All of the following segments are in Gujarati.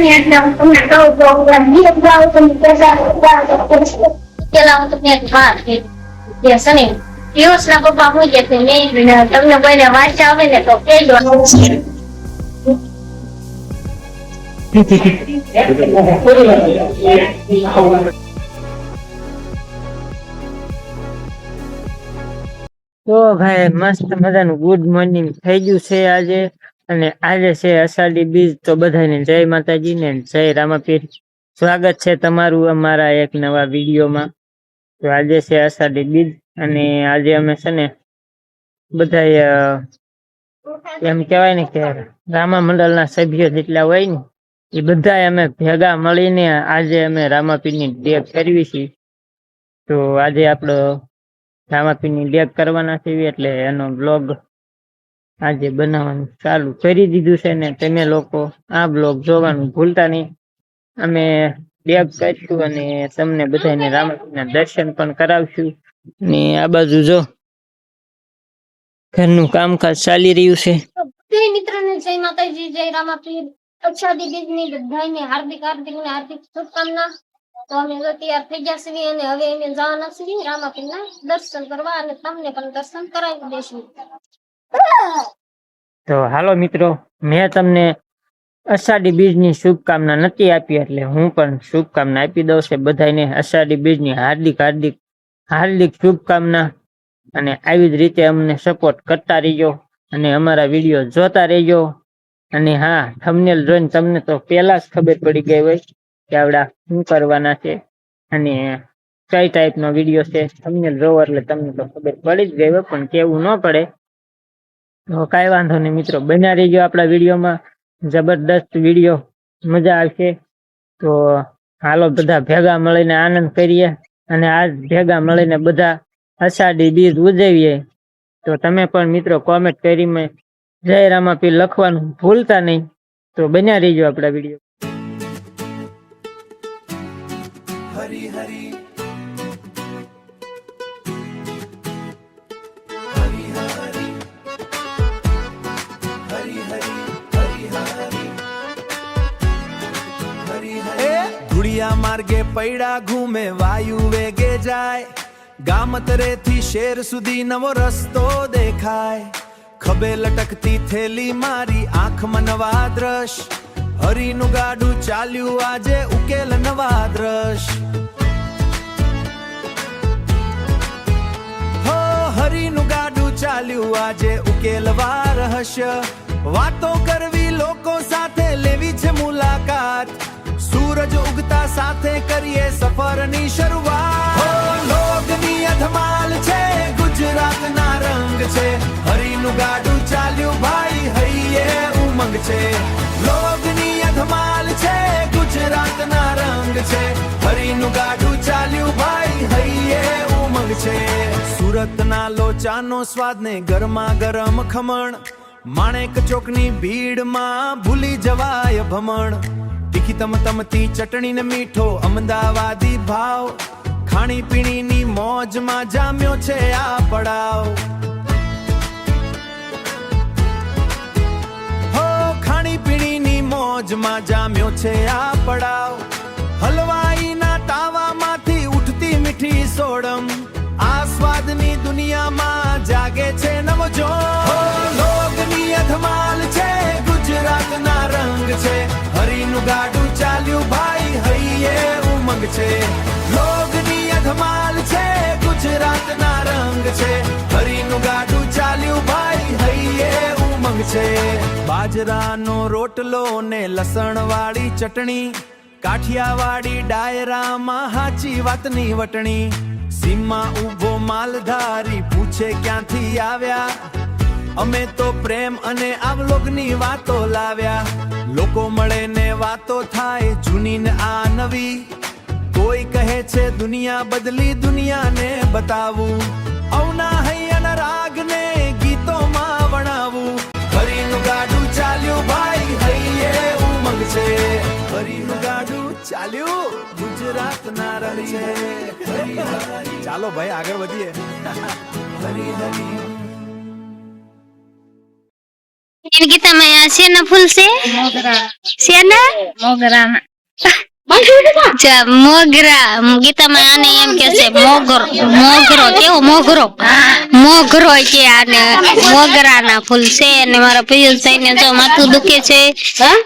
ને એટલે હું તમને કહું તો ગીત ગાઉં તમે પેલા હું તમને એક વાત કે છે ને પિયુષના પપ્પા હું કે છે મેં તમને કોઈને વાંચા આવે ને તો કહેજો. તો ભાઈ મસ્ત મજાનું ગુડ મોર્નિંગ થઈ ગયું છે આજે. અને આજે છે અષાઢી બીજ. તો બધાને જય માતાજી ને જય રામાપીર. સ્વાગત છે તમારું અમારા એક નવા વિડીયોમાં. તો આજે છે અષાઢી બીજ અને આજે અમે છે ને બધા એમ કેવાય ને કે રામા મંડળના સભ્યો જેટલા હોય ને એ બધા અમે ભેગા મળીને આજે અમે રામાપીરની ડેગ કરવી છે. તો આજે આપણો રામાપીરની ડેગ કરવાના છે એટલે એનો બ્લોગ આજે બનાવવાનું ચાલુ કરી દીધું છે ને તમે લોકો આ બ્લોગ જોવાનું ભૂલતા નહીં. અમે ડેગ કરીશું અને તમને બધાને રામાપીરના દર્શન પણ કરાવશું. ને આ બાજુ જો ઘરનું કામકાજ ચાલી રહ્યું છે. જય મિત્રોને જય માતાજી જય રામાપીર. અષાઢી બીજની બધાને હાર્દિક શુભકામના. તો અમે તૈયાર થઈ ગયા છીએ અને હવે અમે જવાના છીએ રામાપીરના દર્શન કરવા અને તમને પણ દર્શન કરાવી દઈશું. તો હાલો મિત્રો, મેં તમને અષાઢી બીજની શુભકામના નથી આપી એટલે હું પણ શુભકામના આપી દઉં છે બધાને. અષાઢી બીજની હાર્દિક શુભકામના. અને આવી જ રીતે અમને સપોર્ટ કરતા રહીજો અને અમારા વિડીયો જોતા રહેજો. અને હા, થંબનેલ જોઈને તમને તો પહેલા જ ખબર પડી ગઈ હોય કે આવડા શું કરવાના છે અને કઈ ટાઈપનો વિડીયો છે. થંબનેલ જોવો એટલે તમને તો ખબર પડી જ ગઈ હોય, પણ કેવું ન પડે તો કાંઈ વાંધો નહીં મિત્રો, બન્યા રહીજો આપણા વિડીયોમાં. જબરદસ્ત વિડીયો, મજા આવશે. તો હાલો બધા ભેગા મળીને આનંદ કરીએ અને આજ ભેગા મળીને બધા અષાઢી બીજ ઉજવીએ. તો તમે પણ મિત્રો કોમેન્ટ કરીને જય રામાપીર લખવાનું ભૂલતા નહીં. તો બન્યા રહીજો આપણા વિડીયો. હરી હરી ધુળિયા માર્ગે પૈડા ઘૂમે વાયુ વેગે જાય. ગામતરે થી શેર સુધી નવો રસ્તો દેખાય. ખભે લટકતી થેલી મારી આંખમાં નવા દ્રશ. હરીનું ગાડું ચાલ્યું આજે ઉકેલ નવા દ્રશ. હો હરીનું ગાડું ચાલ્યું આજે ઉકેલવા રહસ્ય. વાતો કરવી લોકો સાથે, લેવી છે મુલાકાત. સૂરજ ઉગતા સાથે કરીએ સફરની શરૂઆત. હો લોકની અધમાલ છે, ગુજરાતના રંગ છે. હરીનું ગાડું ચાલ્યું ભાઈ, હૈયે ઉમંગ છે. લોકની અધમાલ છે, ગુજરાતના રંગ છે. હરીનું ગાડું ચાલ્યું ભાઈ, હૈયે ઉમંગ છે. સુરતના લોચાનો સ્વાદ ને ગરમા ગરમ ખમણ. માણેક ચોકની ભીડમાં ભૂલી જવાય ભમણ. તીખી તમતમતી ચટણી ને મીઠો અમદાવાદી ભાવ. ખાણી પીણીની મોજમાં જામ્યો છે આ પડાવ. હો ખાણી પીણીની મોજમાં જામ્યો છે આ પડાવ. હલવાઈના તાવામાંથી ઉઠતી મીઠી સોડમ. આ સ્વાદની દુનિયામાં જાગે છે નવો જોશ. લોકની અધમાલ છે, ગુજરાતના રંગ છે. હરીનું ગાડું ચાલ્યું ભાઈ, હૈયે ઉમંગ છે. લોકની અધમાલ છે, ગુજરાતના રંગ છે. હરીનું ગાડું ચાલ્યું ભાઈ, હૈયે ઉમંગ છે. બાજરાનો રોટલો ને લસણ વાળી ચટણી. કાઠિયાવાડી ડાયરામાં હાચી વાતની વટણી. સીમમાં ઊભો માલધારી પૂછે ક્યાંથી આવ્યા. અમે તો પ્રેમ અને આવલોકની વાતો લાવ્યા. લોકો મળે ને વાતો થાય, જૂની ને આ નવી. કોઈ કહે છે દુનિયા બદલી, દુનિયાને બતાવું. અવના હૈયાના રાગને ગીતોમાં વણાવું. હરીનું ગાડું ચાલ્યું ભાઈ, હૈયે ઉમંગ છે. હરીનું ગાડું ચાલ્યું, ગુજરાતના રંગ છે. ચાલો ભાઈ આગળ વધીએ. હરી હરી બેન ગીતામાં આ શેના ફૂલ છે? શેના? મોગરા. ગીતામાં આને એમ કે છે મોગરો કેવો મોગરો કે આને મોગરાના ફૂલ છે. અને મારા પિયુષભાઈ ને જો માથું દુખે છે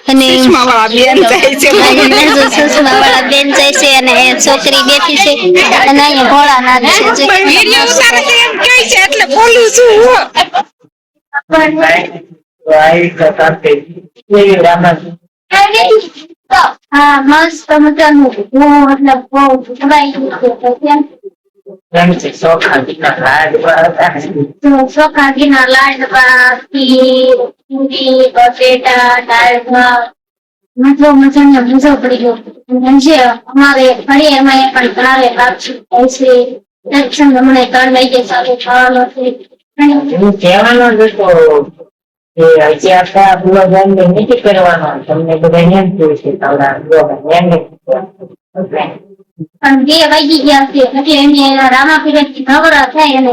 અને સુષમાવાળા બેન જાય છે અને એ છોકરી બેઠી છે અને અહીંયા ભોળાનાથ છે. એટલે બોલું છું. હા મસ્ત મજાનું મતલબ ચોખા ઘીના લાડવા ખીર પૂરી બટેટા દાળમાં મજા પડી ગયો. જે અમારે ઘડિયાળમાં એ પણ ભાવે કાપસી હમણાં 3 વાગે ચાલુ થવાનો છે. કહેવાનો જ હતો કે હજી આખા પૂર્વજન નથી કરવાનો, તમને બધા એમ કહ્યું છે પણ 2 વાગી ગયા છે એટલે એને રામાપીર નવરા થાય અને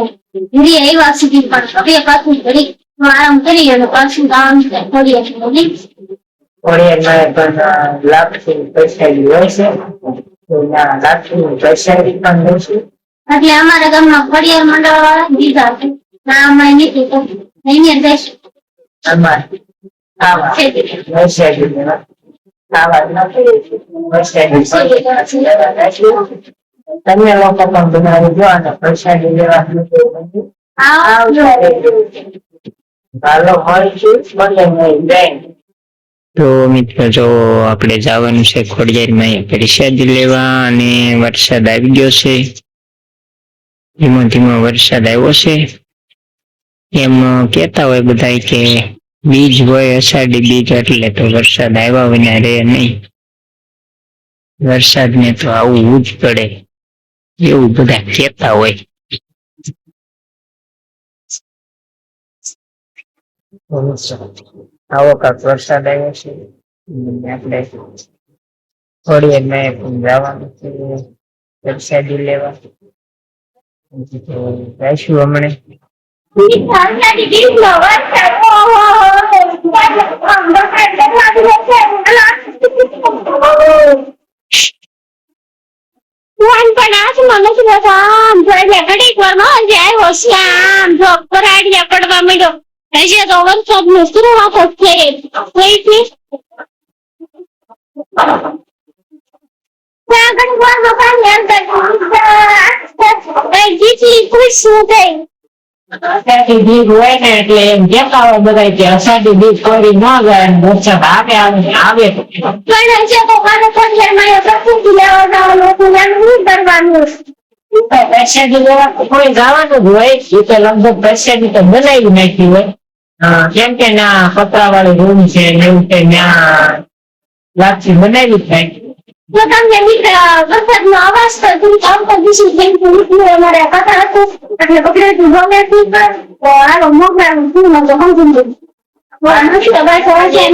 ઘડી આવ્યા સુધી પણ હવે પાછું ઘડી આરામ કરી અને પાછું કામ કરીએ ઓડિયનમાં પણ લાપસી પ્રસાદી હોય છે. લાપસી પ્રસાદી પણ હોય છે. એટલે અમારા ગામમાં ઘડિયાળ મંડળ વાળા દીધા છે ના અમારે નથી તો અહીંયા જઈશું. આમાં ખાવા પ્રસાદી લેવા ખાવા નથી તમે લોકો પણ બનાવી દો અને પ્રસાદી લેવા હાલો મળીશું બંને બેન. તો મિત્રો જો આપણે જવાનું છે ખોડિયારમાં પ્રસાદી લેવા અને વરસાદ આવી ગયો છે. ધીમો ધીમો વરસાદ આવ્યો છે. એમ કેતા હોય બધા કે બીજ હોય અષાઢી બીજ એટલે તો વરસાદ આવ્યા વિના રહે નહીં. વરસાદ ને તો આવવું જ પડે એવું બધા કેતા હોય. આવો કાંક વરસાદ આવ્યો છે. આપણે ખોડિયારમાં જવાનું છે પ્રસાદી લેવા. જઈશું હમણાં. પડવા માંડ્યો હજી તો વરસાદ નું શરૂઆત જ થઈ. અષાઢી બીજ હોય ને એટલે એમ કેતા હોય બધા કે અષાઢી બીજ કોઈ ન જાય વરસાદ આવે પણ હજી તો મારે પ્રસાદી લેવા કોઈ જવાનું જ હોય. એ તો લગભગ પ્રસાદી તો બનાવી નાખી હોય. કેમ કે ના પતરા વાળી રૂમ છે ને એવું કે ત્યાં લાપસી બનાવી જ નાખી. તો તમને વરસાદ નો અવાજ તો આવતા દિવસે અમારે કથા હતું એટલે પકડેલું ગમે તો આનો મોકલાનું શું તો સમજું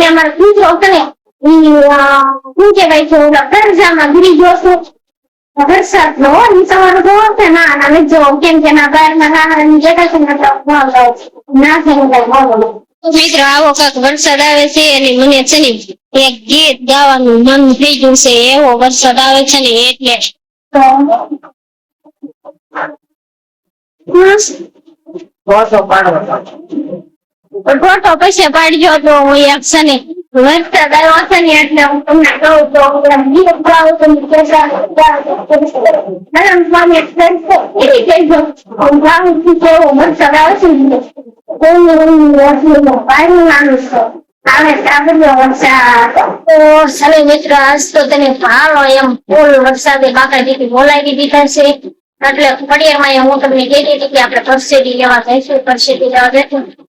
અમારે કૂતરો કરે શું કહેવાય છે ઓલા કરજામાં ગીરી ગયો છું. વરસાદ નો તમારો જોવો છે ના જો કેમ કે ના બહારના નાના જગા છે ના મિત્રો આવો કાક વરસાદ આવે છે અને મને છે ને એક ગીત ગાવાનું મન થઈ ગયું છે. એવો વરસાદ આવે છે ને એટલે ફોટો પછી પાડજો તો હું એક છે ને વરસાદ આવ્યો છે ને એટલે હું તમને કહું તો ગીત ગાવું તો વરસાદ આવે છે મિત્ર આજ તો તેને ભાળો એમ ફૂલ વરસાદે બાકાયદાથી બોલાવી દીધા છે. એટલે ફળિયામાં હું તમને કહેતી હતી કે આપણે પરસેડી લેવા જઈશું.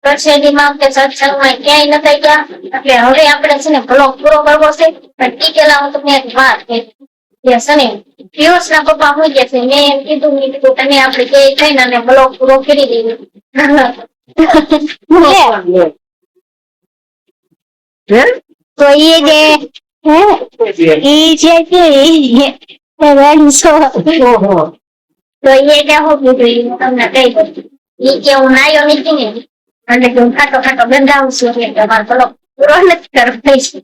પરસેડીમાં કે સત્સંગમાં ક્યાંય નતા ગયા એટલે હવે આપણે છે ને બ્લોગ પૂરો કરવો છે. પણ ઈ પેલા હું તમને એક વાત કહી છે ને પિયુષ ના પપ્પા હોય ગયા છે. મેં એમ કીધું તમે આપણે કે થઈને અને બ્લોગ પૂરો કરી દઈએ. તો એ જે તો એ કે હું કીધું તમને કહી દઉં. એ કે હું નાયો નથી ને એટલે કે હું ખાટો ખાટો બંધાવું છું એટલે તમારે પેલો પૂરો નથી કરવો થઈ છે.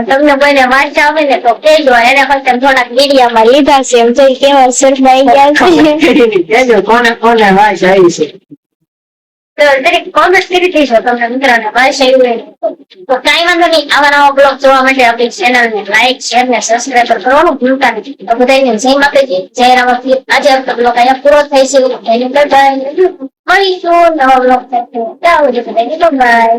તમને કોઈને વાંચા આવે ને તો કહેજો, એના કરતા થોડાક મીડિયામાં લીધા છે એમ જોઈ કેવા શરમાઈ ગયા છે. કેજો કોને કોને વાંચ આવી છે. તો દરેક કોમેન્ટ કરી દેજો તમને મિત્રોને ભાષા એવું તો કાંઈ વાંધો નહીં. આવા નવા બ્લોગ જોવા માટે આપણી ચેનલને લાઈક શેર ને સબસ્ક્રાઈબ કરવાનું ભૂલતા નહીં. તો બધાને જય માતાજી, જય રામાપીર. આજે આપણો બ્લોગ અહીંયા પૂરો થાય છે. મળીશું નવા બ્લોગ સાથે. ત્યાં સુધી બધાને બાય.